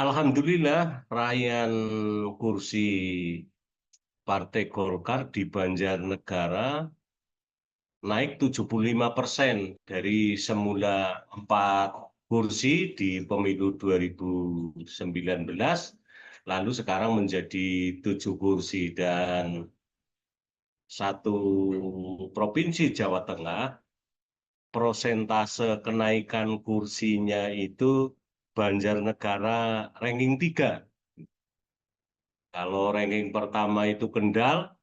Alhamdulillah, raihan kursi Partai Golkar di Banjarnegara naik 75% dari semula 4 kursi di pemilu 2019, lalu sekarang menjadi 7 kursi dan satu provinsi Jawa Tengah, prosentase kenaikan kursinya itu Banjarnegara ranking 3. Kalau ranking pertama itu Kendal,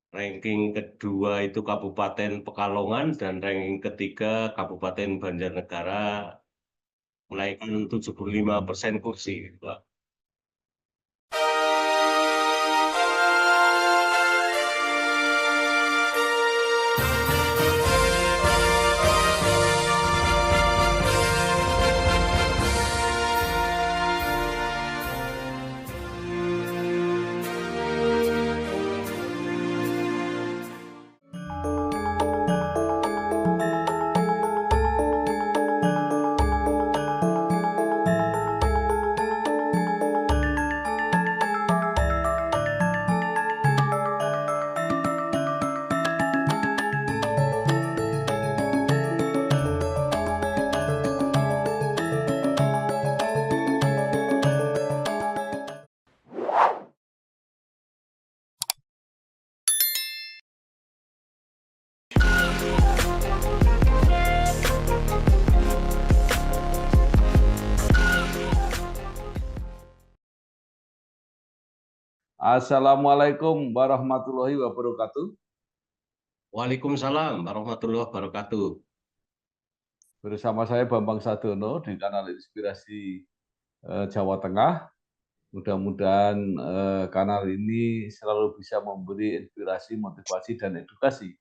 ranking kedua itu Kabupaten Pekalongan, dan ranking ketiga Kabupaten Banjarnegara menaikkan 75% kursi. Pak. Assalamualaikum warahmatullahi wabarakatuh. Waalaikumsalam warahmatullahi wabarakatuh. Bersama saya Bambang Sadono di kanal Inspirasi Jawa Tengah. Mudah-mudahan kanal ini selalu bisa memberi inspirasi, motivasi, dan edukasi.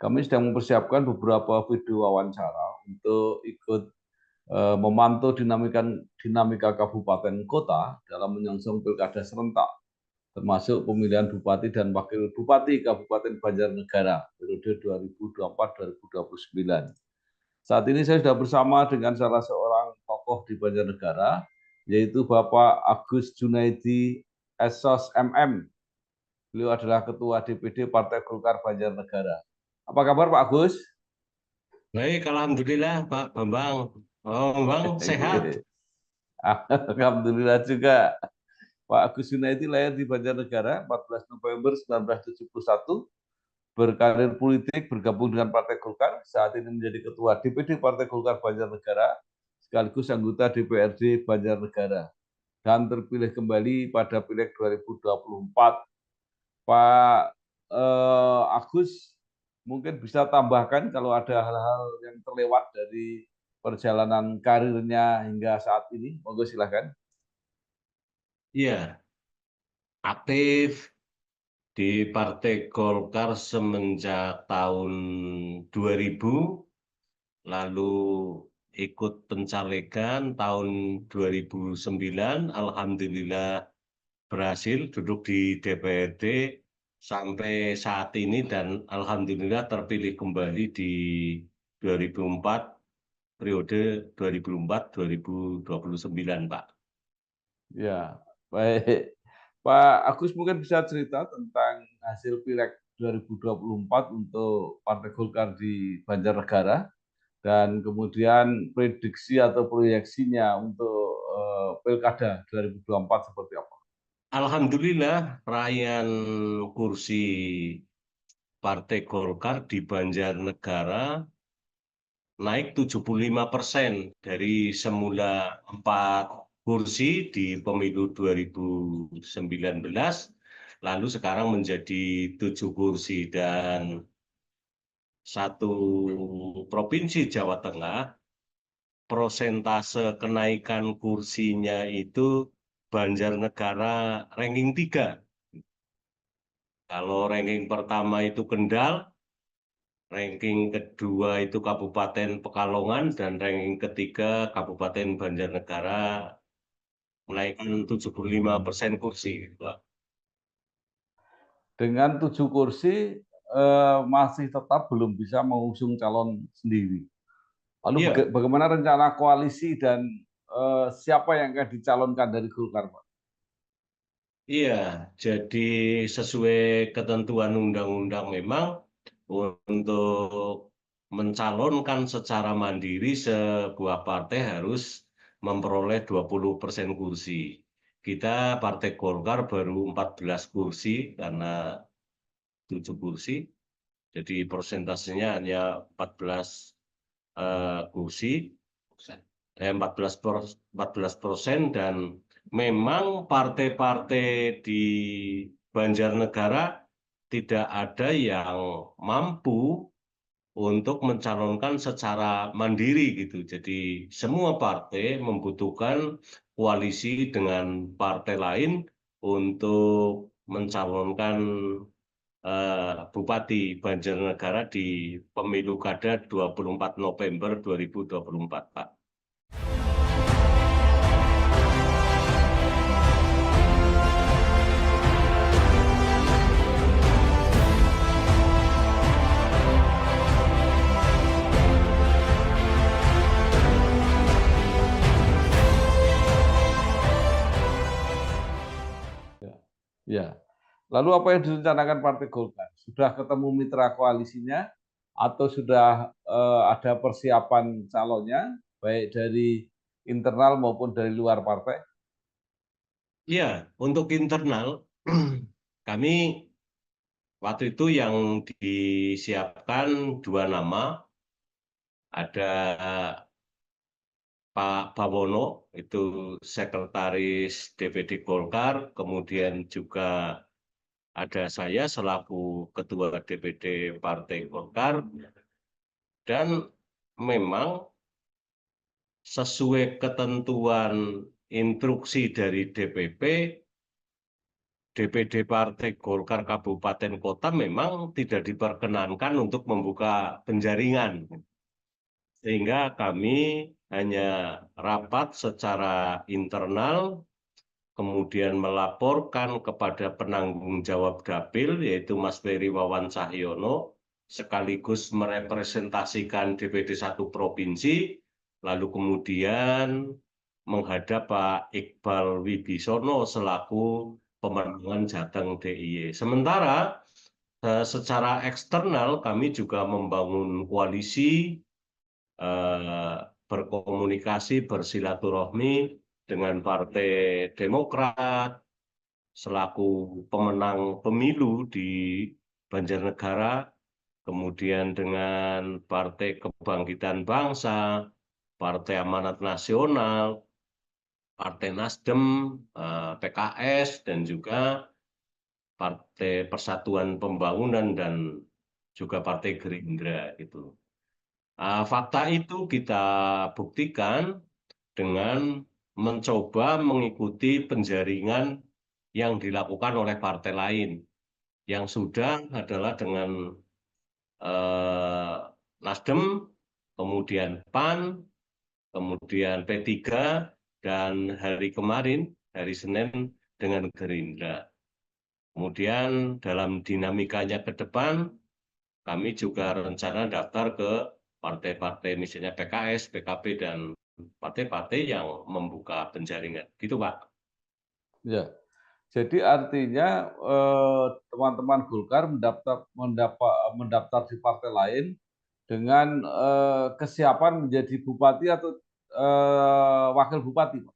Kami sedang mempersiapkan beberapa video wawancara untuk ikut memantau dinamika kabupaten kota dalam menyongsong pilkada serentak, termasuk pemilihan Bupati dan Wakil Bupati Kabupaten Banjarnegara periode 2024-2029. Saat ini saya sudah bersama dengan salah seorang tokoh di Banjarnegara, yaitu Bapak Agus Junaidi Esos MM. Beliau adalah Ketua DPD Partai Golkar Banjarnegara. Apa kabar Pak Agus? Baik, Alhamdulillah Pak Bambang. Oh, Bambang sehat? Alhamdulillah juga. Pak Agus Junaidi lahir di Banjarnegara 14 November 1971, berkarir politik, bergabung dengan Partai Golkar, saat ini menjadi Ketua DPD Partai Golkar Banjarnegara, sekaligus anggota DPRD Banjarnegara, dan terpilih kembali pada Pileg 2024. Pak Agus mungkin bisa tambahkan kalau ada hal-hal yang terlewat dari perjalanan karirnya hingga saat ini, monggo silakan. Iya, aktif di Partai Golkar semenjak tahun 2000, lalu ikut pencalekan tahun 2009, alhamdulillah berhasil duduk di DPRD sampai saat ini, dan alhamdulillah terpilih kembali di 2004, periode 2004-2029, Pak. Ya, baik. Pak Agus mungkin bisa cerita tentang hasil Pileg 2024 untuk Partai Golkar di Banjarnegara, dan kemudian prediksi atau proyeksinya untuk Pilkada 2024 seperti apa? Alhamdulillah, raihan kursi Partai Golkar di Banjarnegara naik 75% dari semula 4 kursi di pemilu 2019, lalu sekarang menjadi 7 kursi dan satu provinsi Jawa Tengah, prosentase kenaikan kursinya itu Banjarnegara ranking 3. Kalau ranking pertama itu Kendal, ranking kedua itu Kabupaten Pekalongan, dan ranking ketiga Kabupaten Banjarnegara menaikkan 75% kursi. Pak. Dengan 7 kursi masih tetap belum bisa mengusung calon sendiri. Lalu Iya, bagaimana rencana koalisi dan siapa yang akan dicalonkan dari Golkar, Pak? Iya, jadi sesuai ketentuan undang-undang memang untuk mencalonkan secara mandiri sebuah partai harus memperoleh 20% kursi. Kita Partai Golkar baru 14 kursi karena 7 kursi, jadi persentasenya hanya 14 kursi, 14%, dan memang partai-partai di Banjarnegara tidak ada yang mampu untuk mencalonkan secara mandiri gitu. Jadi semua partai membutuhkan koalisi dengan partai lain untuk mencalonkan Bupati Banjarnegara di pemilu kada 24 November 2024, Pak. Ya. Lalu apa yang direncanakan Partai Golkar? Sudah ketemu mitra koalisinya atau sudah ada persiapan calonnya, baik dari internal maupun dari luar partai? Ya, untuk internal, kami waktu itu yang disiapkan 2 nama, ada Pak Bawono, itu Sekretaris DPD Golkar, kemudian juga ada saya selaku Ketua DPD Partai Golkar, dan memang sesuai ketentuan instruksi dari DPP, DPD Partai Golkar Kabupaten Kota memang tidak diperkenankan untuk membuka penjaringan. Sehingga kami hanya rapat secara internal, kemudian melaporkan kepada penanggung jawab Dapil, yaitu Mas Ferry Wawan Cahyono, sekaligus merepresentasikan DPD 1 Provinsi, lalu kemudian menghadap Pak Iqbal Wibisono selaku pemenangan Jateng DIY. Sementara secara eksternal kami juga membangun koalisi, berkomunikasi, bersilaturahmi dengan Partai Demokrat selaku pemenang pemilu di Banjarnegara, kemudian dengan Partai Kebangkitan Bangsa, Partai Amanat Nasional, Partai Nasdem, PKS, dan juga Partai Persatuan Pembangunan dan juga Partai Gerindra gitu. Fakta itu kita buktikan dengan mencoba mengikuti penjaringan yang dilakukan oleh partai lain. Yang sudah adalah dengan Nasdem, kemudian PAN, kemudian P3, dan hari kemarin, hari Senin, dengan Gerindra. Kemudian dalam dinamikanya ke depan, kami juga rencana daftar ke partai-partai misalnya PKS, PKB, dan partai-partai yang membuka penjaringan. Gitu, Pak. Ya. Jadi artinya teman-teman Golkar mendaftar di partai lain dengan kesiapan menjadi bupati atau wakil bupati, Pak?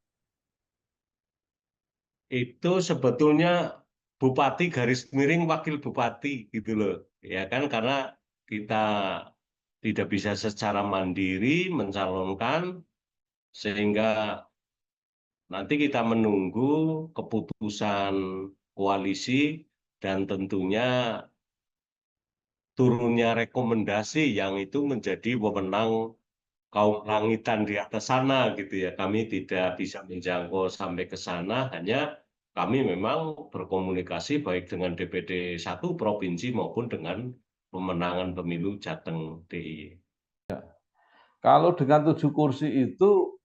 Itu sebetulnya bupati garis miring wakil bupati gitu loh. Ya kan, karena kita tidak bisa secara mandiri mencalonkan, sehingga nanti kita menunggu keputusan koalisi dan tentunya turunnya rekomendasi yang itu menjadi wewenang kaum langitan di atas sana gitu ya. Kami tidak bisa menjangkau sampai ke sana, hanya kami memang berkomunikasi baik dengan DPD 1 Provinsi maupun dengan pemenangan pemilu Jateng DIY. Kalau dengan 7 kursi itu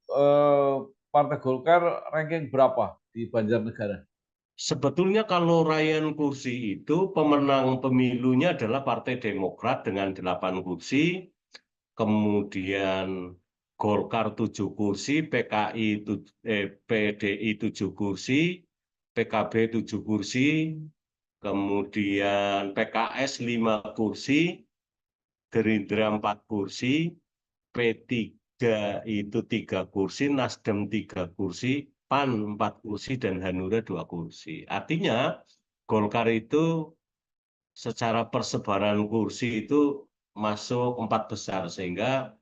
Partai Golkar ranking berapa di Banjarnegara? Sebetulnya kalau raihan kursi itu pemenang pemilunya adalah Partai Demokrat dengan 8 kursi, kemudian Golkar 7 kursi, PDI 7 kursi, PKB 7 kursi, kemudian PKS 5 kursi, Gerindra 4 kursi, P3 itu 3 kursi, Nasdem 3 kursi, PAN 4 kursi, dan Hanura 2 kursi. Artinya Golkar itu secara persebaran kursi itu masuk 4 besar, sehingga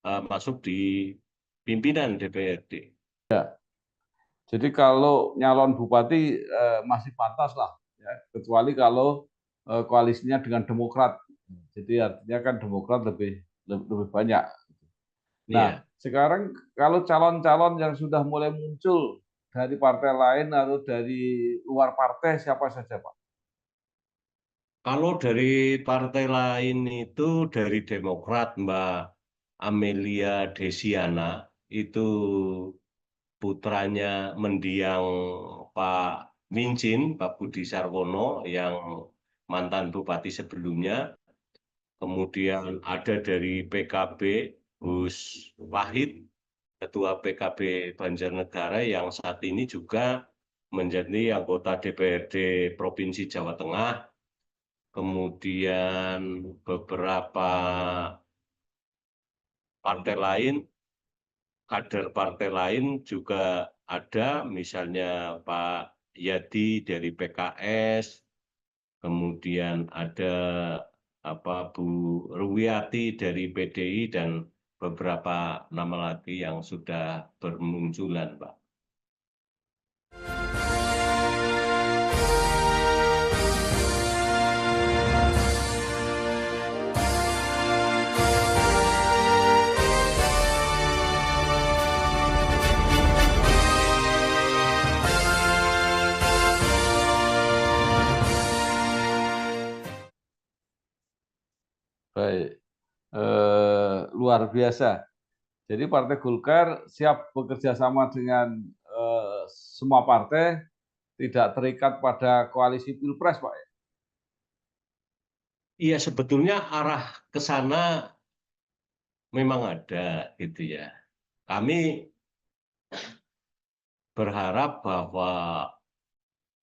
masuk di pimpinan DPRD. Jadi kalau nyalon bupati masih pantas lah, ya. Kecuali kalau koalisinya dengan Demokrat. Jadi artinya kan Demokrat lebih banyak. Nah, Iya. sekarang kalau calon-calon yang sudah mulai muncul dari partai lain atau dari luar partai siapa saja, Pak? Kalau dari partai lain itu dari Demokrat, Mbak Amelia Desiana, itu putranya mendiang Pak Mincin, Pak Budi Sarwono, yang mantan bupati sebelumnya. Kemudian ada dari PKB, Gus Wahid, Ketua PKB Banjarnegara, yang saat ini juga menjadi anggota DPRD Provinsi Jawa Tengah. Kemudian beberapa partai lain, kader partai lain juga ada, misalnya Pak Yadi dari PKS, kemudian ada Bu Ruwiati dari PDI, dan beberapa nama lagi yang sudah bermunculan, Pak. Baik, luar biasa. Jadi Partai Golkar siap bekerja sama dengan semua partai, tidak terikat pada koalisi Pilpres, Pak. Iya, sebetulnya arah ke sana memang ada, gitu ya. Kami berharap bahwa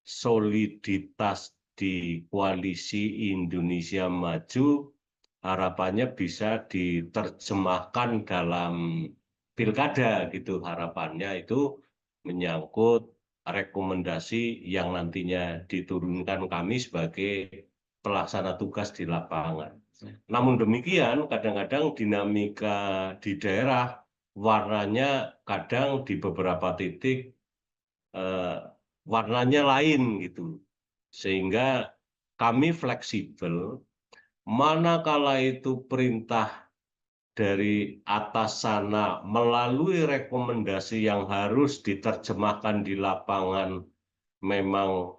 soliditas di koalisi Indonesia Maju harapannya bisa diterjemahkan dalam pilkada, gitu. Harapannya itu menyangkut rekomendasi yang nantinya diturunkan kami sebagai pelaksana tugas di lapangan. Namun demikian, kadang-kadang dinamika di daerah warnanya kadang di beberapa titik warnanya lain, gitu. Sehingga kami fleksibel, manakala itu perintah dari atas sana melalui rekomendasi yang harus diterjemahkan di lapangan memang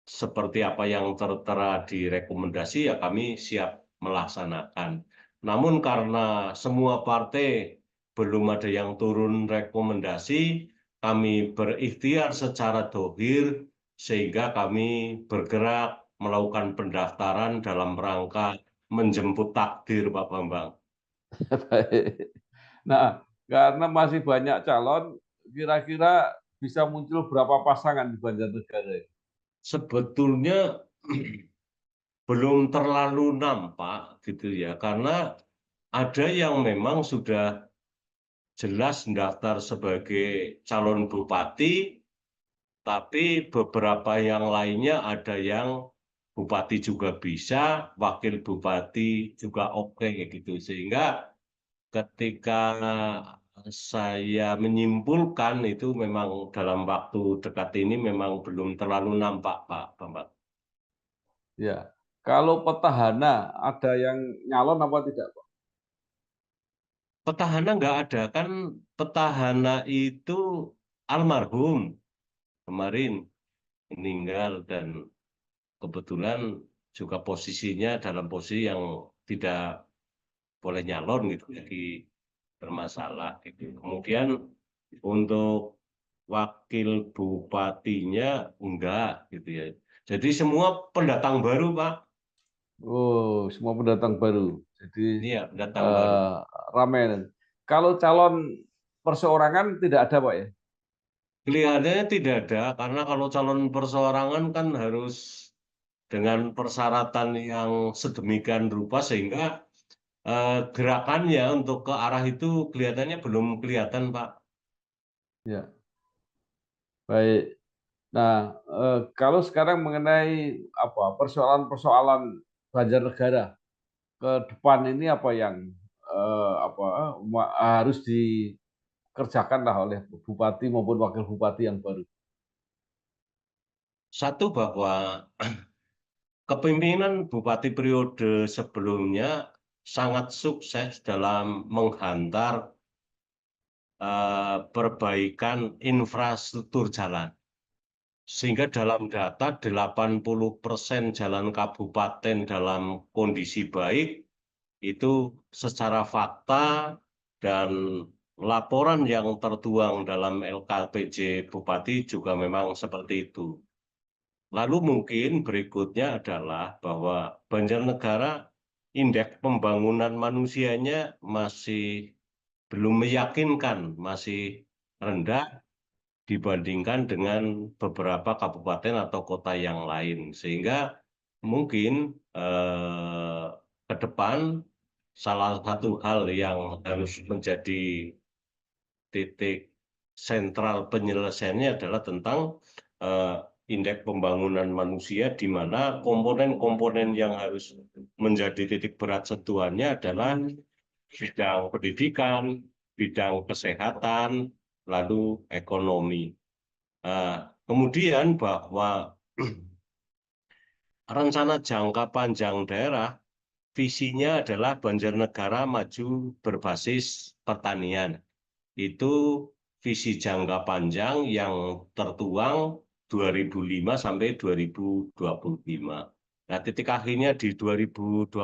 seperti apa yang tertera di rekomendasi, ya kami siap melaksanakan. Namun karena semua partai belum ada yang turun rekomendasi, kami berikhtiar secara dohir, sehingga kami bergerak melakukan pendaftaran dalam rangka menjemput takdir, Pak Bambang. Baik. Nah, karena masih banyak calon, kira-kira bisa muncul berapa pasangan di Banjarnegara? Sebetulnya belum terlalu nampak, gitu ya, karena ada yang memang sudah jelas mendaftar sebagai calon bupati, tapi beberapa yang lainnya ada yang bupati juga bisa, wakil bupati juga oke, gitu. Sehingga ketika saya menyimpulkan itu memang dalam waktu dekat ini memang belum terlalu nampak, Pak Bambang. Ya, kalau petahana ada yang nyalon apa tidak, Pak? Petahana nggak ada, kan petahana itu almarhum kemarin meninggal, dan kebetulan juga posisinya dalam posisi yang tidak boleh nyalon, gitu, jadi bermasalah, gitu. Kemudian untuk wakil bupatinya enggak, gitu ya. Jadi semua pendatang baru, Pak. Oh, semua pendatang baru. Jadi Iya, pendatang baru. eh, ramai. Kalau calon perseorangan tidak ada, Pak ya? Kelihatannya tidak ada, karena kalau calon perseorangan kan harus dengan persyaratan yang sedemikian rupa sehingga gerakannya untuk ke arah itu kelihatannya belum kelihatan, Pak. Ya, baik. Nah, kalau sekarang mengenai apa persoalan-persoalan Banjarnegara ke depan ini apa yang harus dikerjakan lah oleh bupati maupun wakil bupati yang baru. Satu, bahwa kepemimpinan bupati periode sebelumnya sangat sukses dalam menghantar perbaikan infrastruktur jalan. Sehingga dalam data 80% jalan kabupaten dalam kondisi baik, itu secara fakta dan laporan yang tertuang dalam LKPJ Bupati juga memang seperti itu. Lalu mungkin berikutnya adalah bahwa Banjarnegara indeks pembangunan manusianya masih belum meyakinkan, masih rendah dibandingkan dengan beberapa kabupaten atau kota yang lain. Sehingga mungkin ke depan salah satu hal yang harus menjadi titik sentral penyelesaiannya adalah tentang indeks pembangunan manusia, di mana komponen-komponen yang harus menjadi titik berat sentuhannya adalah bidang pendidikan, bidang kesehatan, lalu ekonomi. Kemudian bahwa rencana jangka panjang daerah, visinya adalah Banjarnegara maju berbasis pertanian. Itu visi jangka panjang yang tertuang 2005 sampai 2025. Nah, titik akhirnya di 2025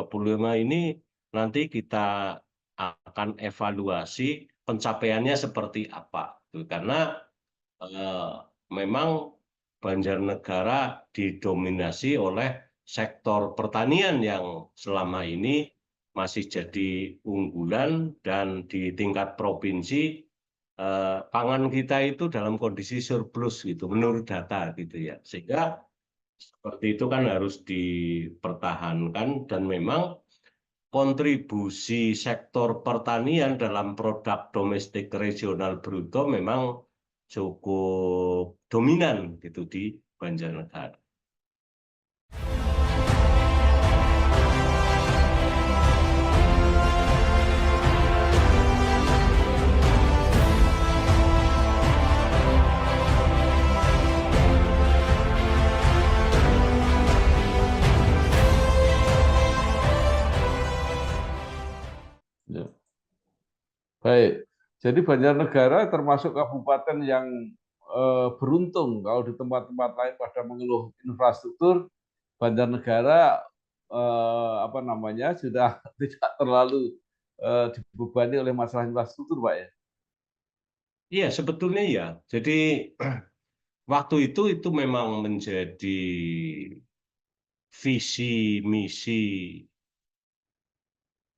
ini nanti kita akan evaluasi pencapaiannya seperti apa. Karena eh, memang Banjarnegara didominasi oleh sektor pertanian yang selama ini masih jadi unggulan, dan di tingkat provinsi pangan kita itu dalam kondisi surplus gitu menurut data gitu ya. Sehingga seperti itu kan harus dipertahankan, dan memang kontribusi sektor pertanian dalam produk domestik regional bruto memang cukup dominan gitu di Banjarnegara. Ya. Baik, jadi Banjarnegara termasuk kabupaten yang beruntung kalau di tempat-tempat lain pada mengeluh infrastruktur, Banjarnegara sudah tidak terlalu dibebani oleh masalah infrastruktur, Pak ya. Iya, sebetulnya ya. Jadi waktu itu memang menjadi visi misi,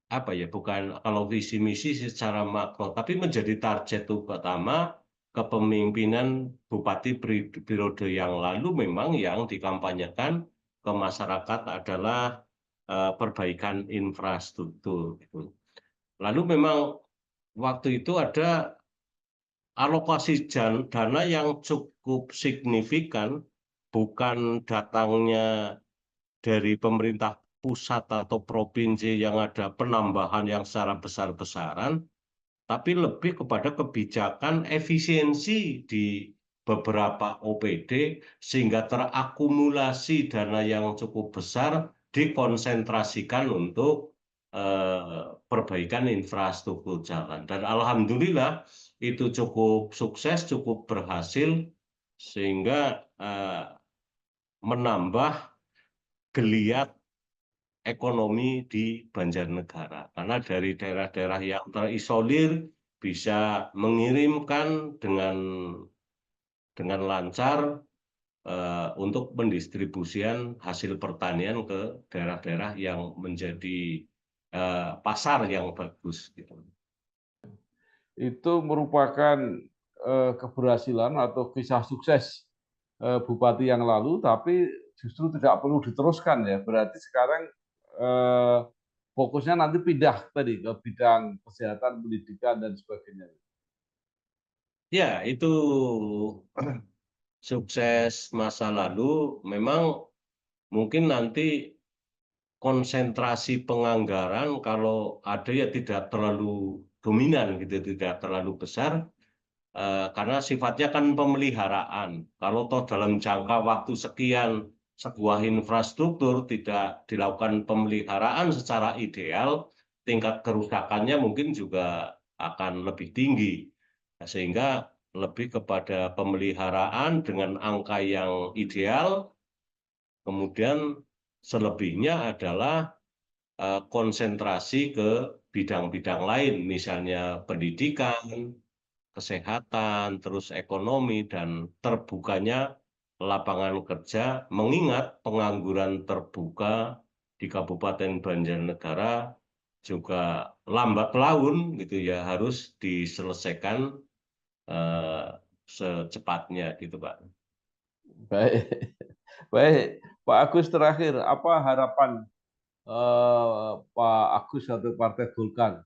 apa ya, bukan kalau visi misi secara makro, tapi menjadi target utama kepemimpinan Bupati periode yang lalu. Memang yang dikampanyekan ke masyarakat adalah perbaikan infrastruktur gitu. Lalu memang waktu itu ada alokasi dana yang cukup signifikan, bukan datangnya dari pemerintah pusat atau provinsi yang ada penambahan yang secara besar-besaran, tapi lebih kepada kebijakan efisiensi di beberapa OPD, sehingga terakumulasi dana yang cukup besar dikonsentrasikan untuk perbaikan infrastruktur jalan. Dan alhamdulillah itu cukup sukses, cukup berhasil, sehingga menambah geliat ekonomi di Banjarnegara. Karena dari daerah-daerah yang terisolir bisa mengirimkan dengan lancar untuk pendistribusian hasil pertanian ke daerah-daerah yang menjadi pasar yang bagus gitu. itu merupakan keberhasilan atau kisah sukses bupati yang lalu, tapi justru tidak perlu diteruskan ya. Berarti sekarang eh, fokusnya nanti pindah tadi ke bidang kesehatan, pendidikan dan sebagainya. Ya, itu sukses masa lalu memang mungkin nanti konsentrasi penganggaran kalau ada ya tidak terlalu dominan gitu, tidak terlalu besar karena sifatnya kan pemeliharaan. Kalau toh dalam jangka waktu sekian sebuah infrastruktur tidak dilakukan pemeliharaan secara ideal, tingkat kerusakannya mungkin juga akan lebih tinggi. Nah, sehingga lebih kepada pemeliharaan dengan angka yang ideal, kemudian selebihnya adalah konsentrasi ke bidang-bidang lain, misalnya pendidikan, kesehatan, terus ekonomi, dan terbukanya lapangan kerja, mengingat pengangguran terbuka di Kabupaten Banjarnegara juga lambat laun gitu ya, harus diselesaikan eh, secepatnya gitu Pak. Baik, baik. Pak Agus terakhir, apa harapan Pak Agus atau Partai Golkar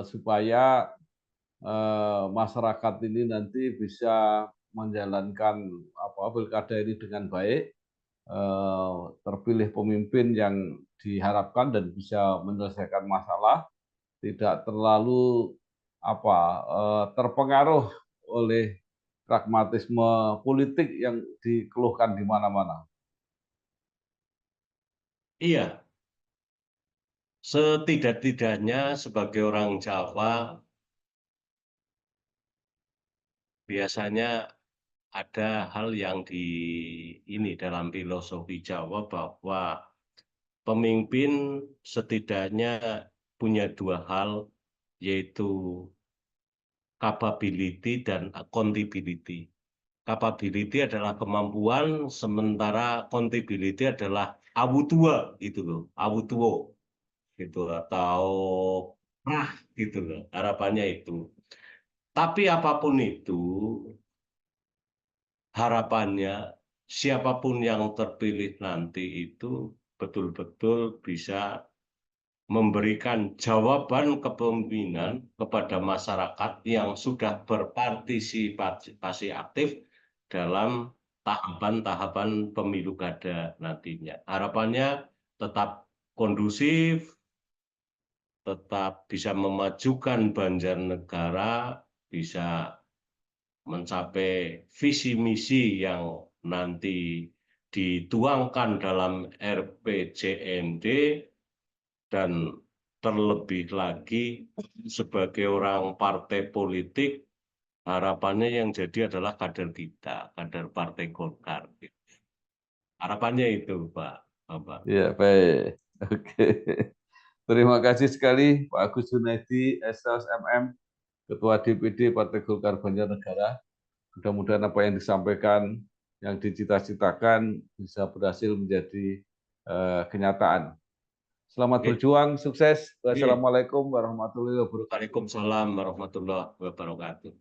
supaya masyarakat ini nanti bisa menjalankan pilkada ini dengan baik, terpilih pemimpin yang diharapkan dan bisa menyelesaikan masalah, tidak terlalu terpengaruh oleh pragmatisme politik yang dikeluhkan di mana-mana. Iya, setidak-tidaknya sebagai orang Jawa biasanya ada hal yang di ini dalam filosofi Jawa bahwa pemimpin setidaknya punya dua hal, yaitu capability dan accountability. Capability adalah kemampuan, sementara accountability adalah awutua gitu loh, awutuo gitu atau gitu loh. Harapannya itu. Tapi apapun itu, harapannya siapapun yang terpilih nanti itu betul-betul bisa memberikan jawaban kepemimpinan kepada masyarakat yang sudah berpartisipasi aktif dalam tahapan-tahapan pemilu kada nantinya. Harapannya tetap kondusif, tetap bisa memajukan Banjarnegara, bisa mencapai visi misi yang nanti dituangkan dalam RPJMD, dan terlebih lagi sebagai orang partai politik, harapannya yang jadi adalah kader kita, kader Partai Golkar. Harapannya itu, Pak. Bapak. Ya, baik. Oke. Terima kasih sekali Pak Agus Junaidi, SLS MM, Ketua DPD Partai Golkar Banjarnegara. Mudah-mudahan apa yang disampaikan, yang dicita-citakan bisa berhasil menjadi kenyataan. Selamat Oke. berjuang, sukses. Oke. Wassalamualaikum warahmatullahi wabarakatuh. Waalaikumsalam warahmatullahi wabarakatuh.